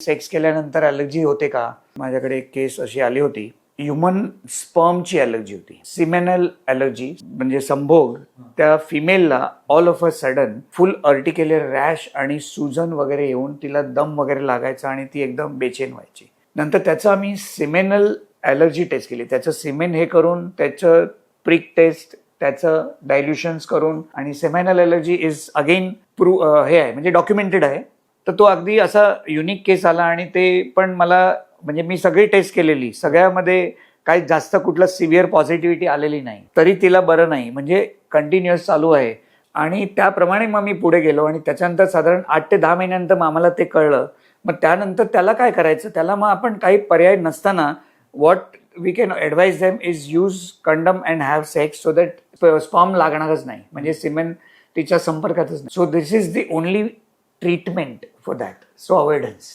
Sex केल्यानंतर allergy होते का? माझ्याकडे एक केस अशी आली होती, ह्युमन स्पर्मची ॲलर्जी होती, सिमेनल ॲलर्जी म्हणजे संभोग. त्या फिमेलला all of a sudden full articular rash आणि सुजन वगैरे येऊन तिला दम वगैरे लागायचा आणि ती एकदम बेचैन व्हायची. नंतर त्याचं आम्ही सिमेनल ॲलर्जी टेस्ट केली. त्याचं सिमेन हे करून, त्याचं प्रिक टेस्ट, त्याचं डायल्युशन्स करून, आणि सेमेनल ॲलर्जी इज अगेन हे आहे म्हणजे डॉक्युमेंटेड आहे. तर तो अगदी असा युनिक केस आला आणि ते पण मला म्हणजे मी सगळी टेस्ट केलेली, सगळ्यामध्ये काही जास्त कुठलं सिव्हिअर पॉझिटिव्हिटी आलेली नाही, तरी तिला बरं नाही, म्हणजे कंटिन्युअस चालू आहे. आणि त्याप्रमाणे मग मी पुढे गेलो आणि त्याच्यानंतर साधारण 8 ते 10 महिन्यानंतर मग आम्हाला ते कळलं. मग त्यानंतर त्याला काय करायचं, त्याला मग आपण काही पर्याय नसताना what we can advise them is use condom and have sex so that sperm लागणारच नाही, म्हणजे सिमेन तिच्या संपर्कातच नाही. So this is the only treatment for that. So avoidance.